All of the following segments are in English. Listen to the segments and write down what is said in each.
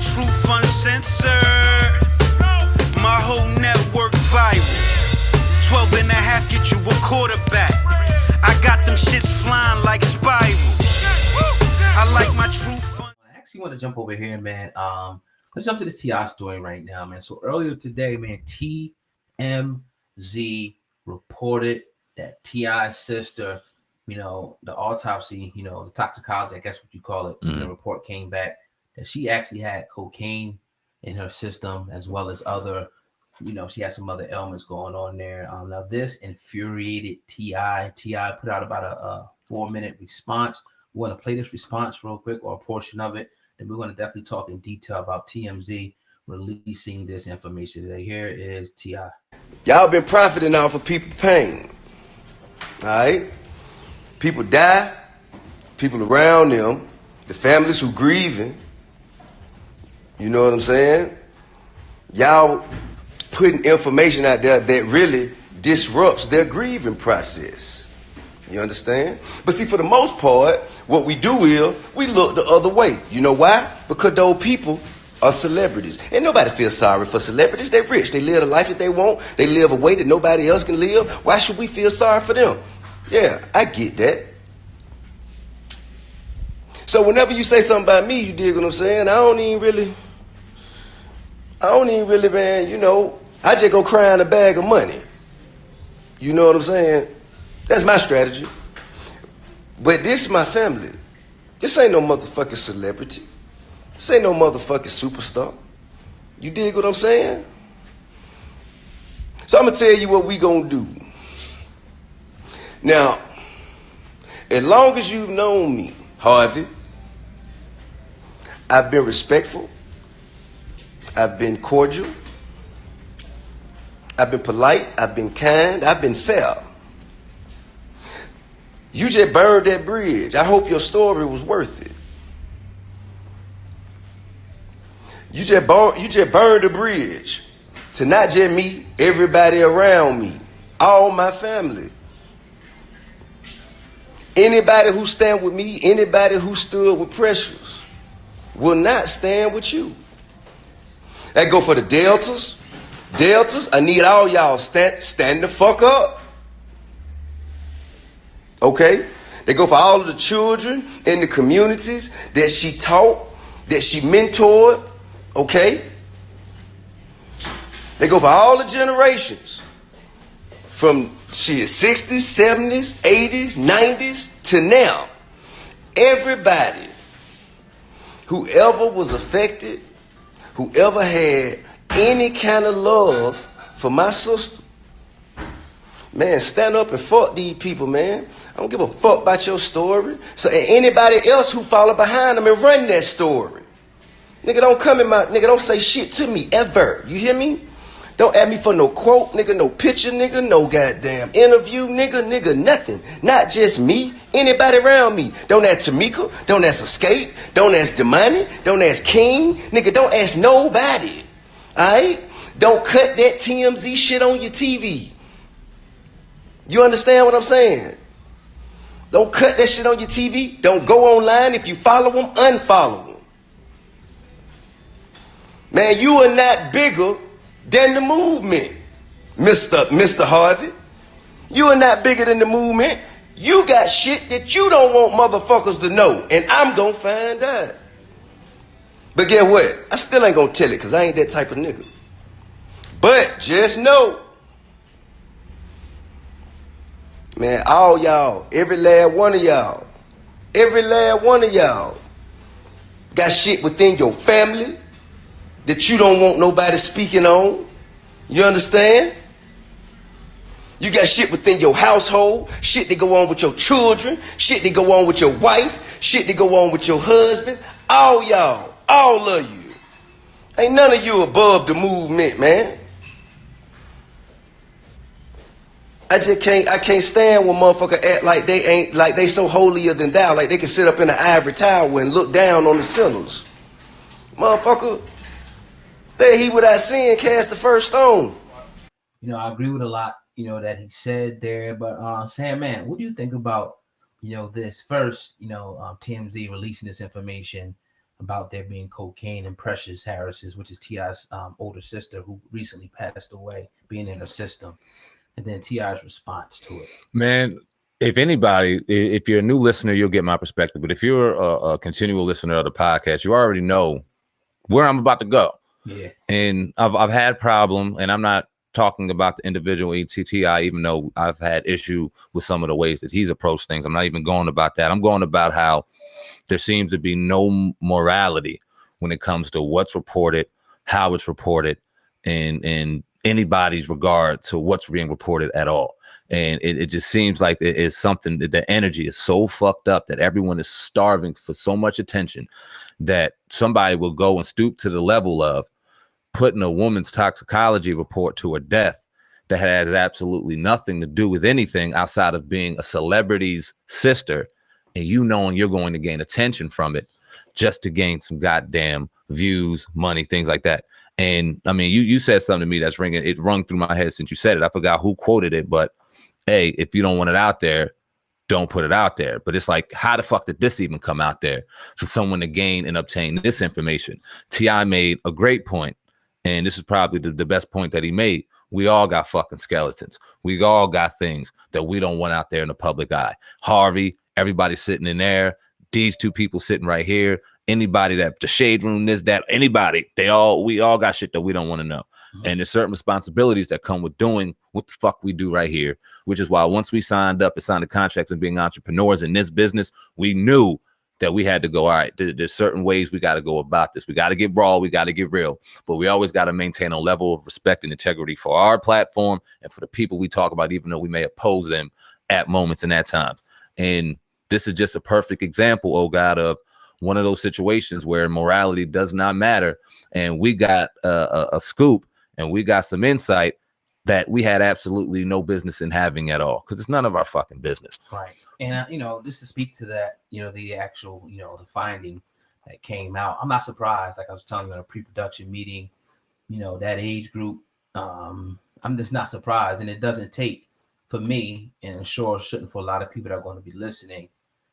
truth uncensored. My whole network viral. 12 and a half get you a quarterback. I got them shits flying like spirals. I like my truth. I actually want to jump over here, man. Let's jump to this T.I. story right now, man. So earlier today, man, TMZ reported that T.I.'s sister, the autopsy, the toxicology, I guess what you call it, the report came back that she actually had cocaine in her system, as well as other, she had some other ailments going on there. Now this infuriated T.I. T.I. put out about a 4-minute response. We want to play this response real quick, or a portion of it. Then we're going to definitely talk in detail about TMZ releasing this information today. Here is T.I. Y'all been profiting off of people's pain. All right? People die, people around them, the families who grieving. You know what I'm saying? Y'all putting information out there that really disrupts their grieving process. You understand? But see, for the most part, what we do is we look the other way. You know why? Because those people are celebrities. And nobody feels sorry for celebrities. They're rich. They live the life that they want. They live a way that nobody else can live. Why should we feel sorry for them? Yeah, I get that. So whenever you say something about me, you dig what I'm saying? I don't even really, man, I just go cry in a bag of money. You know what I'm saying? That's my strategy. But this is my family. This ain't no motherfucking celebrity. This ain't no motherfucking superstar. You dig what I'm saying? So I'm going to tell you what we going to do. Now, as long as you've known me, Harvey, I've been respectful. I've been cordial. I've been polite. I've been kind. I've been fair. You just burned that bridge. I hope your story was worth it. You just burned the bridge to not just me, everybody around me, all my family. Anybody who stand with me, anybody who stood with Precious will not stand with you. That go for the Deltas. Deltas, I need all y'all stand the fuck up. Okay? They go for all of the children in the communities that she taught, that she mentored. Okay? They go for all the generations. From 60s, 70s, 80s, 90s to now. Everybody, whoever was affected, whoever had any kind of love for my sister, man, stand up and fuck these people, man. I don't give a fuck about your story. So anybody else who follow behind them and run that story. Nigga, don't say shit to me ever. You hear me? Don't ask me for no quote, nigga, no picture, nigga, no goddamn interview, nigga, nothing. Not just me, anybody around me. Don't ask Tamika, don't ask Escape, don't ask Damani, don't ask King, nigga, don't ask nobody. Alright? Don't cut that TMZ shit on your TV. You understand what I'm saying? Don't cut that shit on your TV. Don't go online. If you follow them, unfollow them. Man, you are not bigger than the movement, Mr. Harvey. You are not bigger than the movement. You got shit that you don't want motherfuckers to know, and I'm gonna find out. But guess what? I still ain't gonna tell it, because I ain't that type of nigga. But just know, man, all y'all, every last one of y'all got shit within your family that you don't want nobody speaking on. You understand? You got shit within your household, shit that go on with your children, shit that go on with your wife, shit that go on with your husbands. All y'all, all of you. Ain't none of you above the movement, man. I can't stand when motherfuckers act like they so holier than thou, like they can sit up in the ivory tower and look down on the sinners. Motherfucker, there he without sin cast the first stone. I agree with a lot, that he said there. But Sam, man, what do you think about, this first, TMZ releasing this information? about there being cocaine in Precious Harris's, which is T.I.'s older sister, who recently passed away, being in her system. And then T.I.'s response to it. Man, if anybody, if you're a new listener, you'll get my perspective. But if you're a continual listener of the podcast, you already know where I'm about to go. Yeah. And I've had problem, and I'm not talking about the individual ETTI, even though I've had issue with some of the ways that he's approached things. I'm not even going about that. I'm going about how there seems to be no morality when it comes to what's reported, how it's reported, and anybody's regard to what's being reported at all. And it just seems like it is something that the energy is so fucked up that everyone is starving for so much attention that somebody will go and stoop to the level of putting a woman's toxicology report to her death that has absolutely nothing to do with anything outside of being a celebrity's sister, and you knowing you're going to gain attention from it just to gain some goddamn views, money, things like that. And I mean, you said something to me that's rung through my head since you said it. I forgot who quoted it, but hey, if you don't want it out there, don't put it out there. But it's like, how the fuck did this even come out there for someone to gain and obtain this information? T.I. made a great point, and this is probably the best point that he made. We all got fucking skeletons. We all got things that we don't want out there in the public eye. Harvey, everybody sitting in there, these two people sitting right here, anybody that the shade room, this, that, anybody, we all got shit that we don't want to know. Mm-hmm. And there's certain responsibilities that come with doing what the fuck we do right here, which is why once we signed up and signed the contracts and being entrepreneurs in this business, we knew that we had to go, all right, there's certain ways we got to go about this. We got to get raw, we got to get real, but we always got to maintain a level of respect and integrity for our platform and for the people we talk about, even though we may oppose them at moments and at times. And this is just a perfect example, oh God, of one of those situations where morality does not matter. And we got a scoop and we got some insight that we had absolutely no business in having at all, because it's none of our fucking business. Right. And, just to speak to that, the actual, the finding that came out, I'm not surprised. Like I was telling you in a pre-production meeting, that age group, I'm just not surprised. And it doesn't take, for me, and I'm sure it shouldn't for a lot of people that are going to be listening,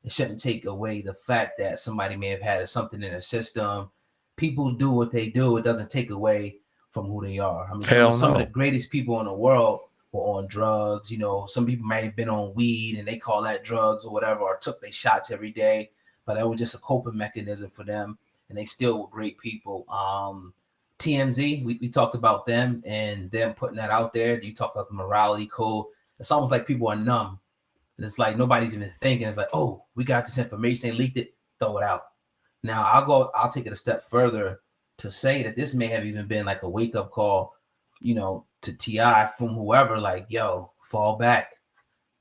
it shouldn't take away the fact that somebody may have had something in their system. People do what they do. It doesn't take away from who they are. I mean, some of the greatest people in the world were on drugs. Some people might have been on weed and they call that drugs or whatever, or took their shots every day, but that was just a coping mechanism for them. And they still were great people. TMZ, we talked about them and them putting that out there. You talked about the morality code. It's almost like people are numb. And it's like nobody's even thinking. It's like, oh, we got this information, they leaked it, throw it out. Now I'll take it a step further to say that this may have even been like a wake-up call, to T.I. from whoever, like, yo, fall back,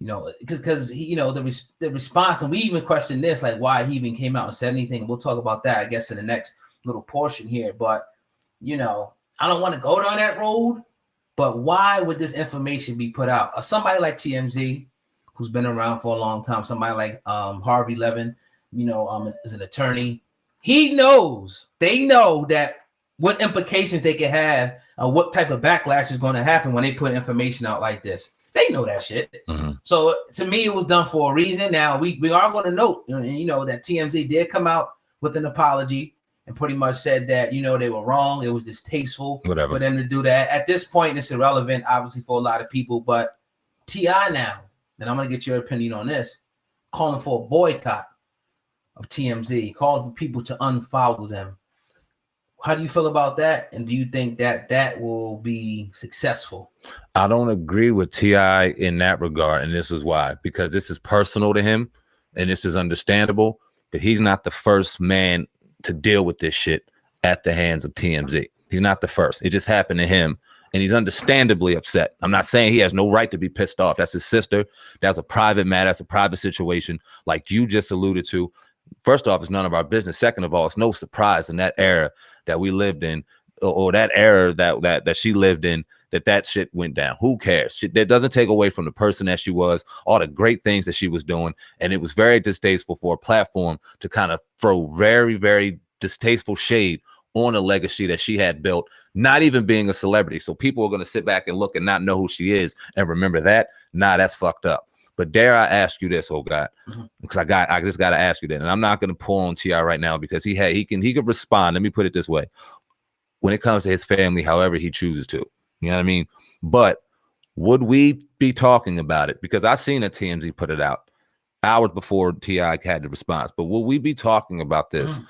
because the response, and we even questioned this, like why he even came out and said anything. We'll talk about that, I guess, in the next little portion here. But I don't want to go down that road, but why would this information be put out? Somebody like TMZ, who's been around for a long time, somebody like Harvey Levin, is an attorney. They know that what implications they can have, what type of backlash is going to happen when they put information out like this. They know that shit. Mm-hmm. So to me, it was done for a reason. Now we are going to note, that TMZ did come out with an apology and pretty much said that, they were wrong. It was distasteful for them to do that. At this point, it's irrelevant, obviously, for a lot of people. But T.I. now, and I'm going to get your opinion on this, calling for a boycott of TMZ, calling for people to unfollow them. How do you feel about that? And do you think that will be successful? I don't agree with T.I. in that regard. And this is why, because this is personal to him and this is understandable, but he's not the first man to deal with this shit at the hands of TMZ. He's not the first. It just happened to him. And he's understandably upset. I'm not saying he has no right to be pissed off. That's his sister. That's a private matter. That's a private situation. Like you just alluded to. First off, it's none of our business. Second of all, it's no surprise in that era that we lived in, or that era that she lived in, that shit went down. Who cares? That doesn't take away from the person that she was, all the great things that she was doing. And it was very distasteful for a platform to kind of throw very, very distasteful shade on a legacy that she had built, not even being a celebrity. So people are going to sit back and look and not know who she is and remember that. Nah, that's fucked up. But dare I ask you this, oh God, because I just got to ask you that, and I'm not going to pull on T.I. right now because he can respond. Let me put it this way: when it comes to his family, however he chooses to, you know what I mean. But would we be talking about it? Because I seen a TMZ put it out hours before T.I. had the response. But will we be talking about this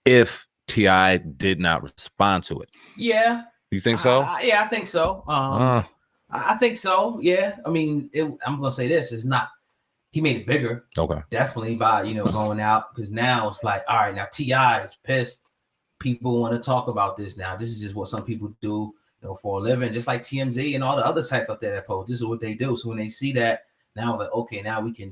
if T.I. did not respond to it? Yeah. You think so? Yeah, I think so. I think so. Yeah. I mean, I'm gonna say this: it's not. He made it bigger. Okay. Definitely by going out, because now it's like, all right, now T.I. is pissed. People want to talk about this now. This is just what some people do, for a living, just like TMZ and all the other sites out there that post. This is what they do. So when they see that, now it's like, okay, now we can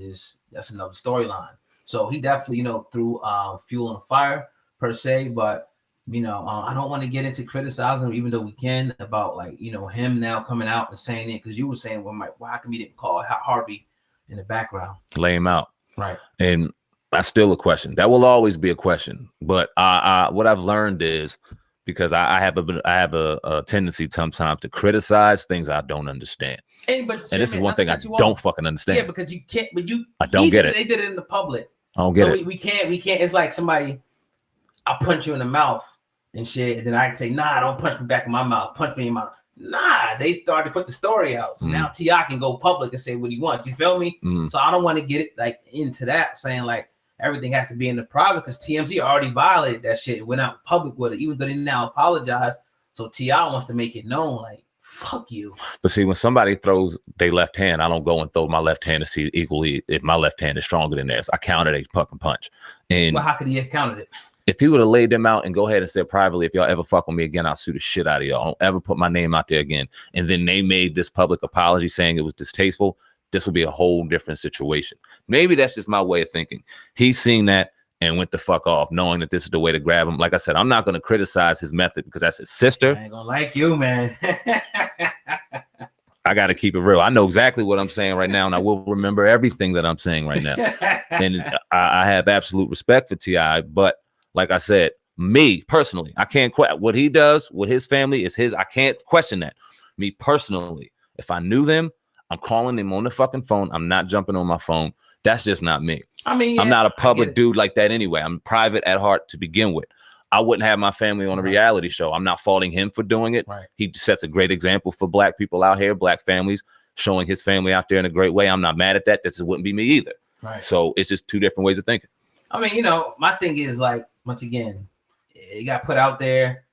that's another storyline. So he definitely, threw fuel on the fire per se, but I don't want to get into criticizing, even though we can, about him now coming out and saying it, because you were saying, well, why come he didn't call Harvey in the background, lay him out, right? And that's still a question. That will always be a question. But what I've learned is, because I have a tendency sometimes to criticize things I don't understand. And this is one thing I don't fucking understand. Yeah, because you can't. But I don't get it. They did it in the public. I don't get it. We can't. It's like somebody, I'll punch you in the mouth and shit, and then I can say, nah, don't punch me back in my mouth. Punch me in my. Nah, they started to put the story out. So now T.I. can go public and say what he wants. You feel me? So I don't want to get it into that, saying everything has to be in the private, because TMZ already violated that shit. It went out public with it, even though they now apologize. So T.I. wants to make it known, fuck you. But see, when somebody throws their left hand, I don't go and throw my left hand to see equally if my left hand is stronger than theirs. I counted a fucking punch. And well, how could he have counted it? If he would have laid them out and go ahead and said privately, if y'all ever fuck with me again, I'll sue the shit out of y'all. Don't ever put my name out there again. And then they made this public apology saying it was distasteful, this would be a whole different situation. Maybe that's just my way of thinking. He's seen that and went the fuck off, knowing that this is the way to grab him. Like I said, I'm not going to criticize his method because that's his sister. I ain't gonna like you, man. I got to keep it real. I know exactly what I'm saying right now, and I will remember everything that I'm saying right now. And I have absolute respect for T.I., but like I said, me personally, I can't what he does with his family is his. I can't question that. Me personally, if I knew them, I'm calling them on the fucking phone. I'm not jumping on my phone. That's just not me. I mean, I'm not a public dude like that anyway. I'm private at heart to begin with. I wouldn't have my family on a reality show. I'm not faulting him for doing it. Right. He sets a great example for black people out here, black families, showing his family out there in a great way. I'm not mad at that. This wouldn't be me either. Right. So it's just two different ways of thinking. I mean, my thing is once again, it got put out there.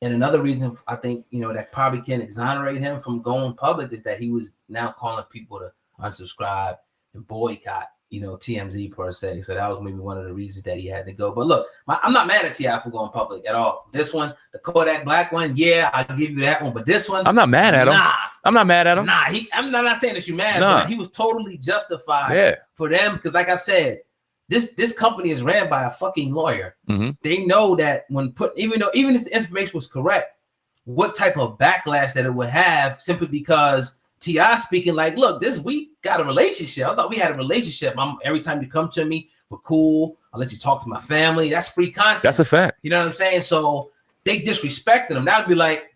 And another reason I think, that probably can exonerate him from going public is that he was now calling people to unsubscribe and boycott, TMZ per se. So that was maybe one of the reasons that he had to go. But look, I'm not mad at T.I. for going public at all. This one, the Kodak Black one, yeah, I'll give you that one. But this one, I'm not mad at him. Nah. I'm not mad at him. Nah, I'm not saying that you're mad, but he was totally justified for them. Because like I said, this company is ran by a fucking lawyer. They know that even if the information was correct, what type of backlash that it would have simply because T.I. speaking look, we got a relationship. I thought we had a relationship. Every time you come to me, we're cool. I'll let you talk to my family. That's free content. That's a fact. You know what I'm saying? So they disrespected him. That would be like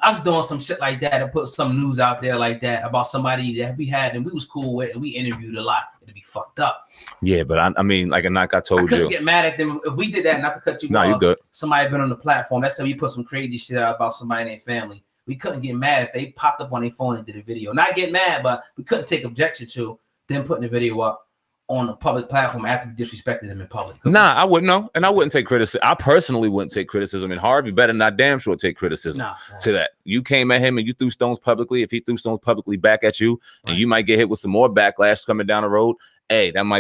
us doing some shit like that and put some news out there like that about somebody that we had and we was cool with and we interviewed a lot. It'd be fucked up. Yeah, but I mean, like I told you, couldn't get mad at them if we did that. Not to cut you off. No, you good. Somebody been on the platform. Let's say we put some crazy shit out about somebody in their family. We couldn't get mad if they popped up on their phone and did a video. Not get mad, but we couldn't take objection to them putting the video up on a public platform after we disrespected them in public. Nah, I wouldn't know. And I wouldn't take criticism. I personally wouldn't take criticism. And Harvey better not damn sure take criticism to that. You came at him and you threw stones publicly. If he threw stones publicly back at you, and you might get hit with some more backlash coming down the road, hey, that might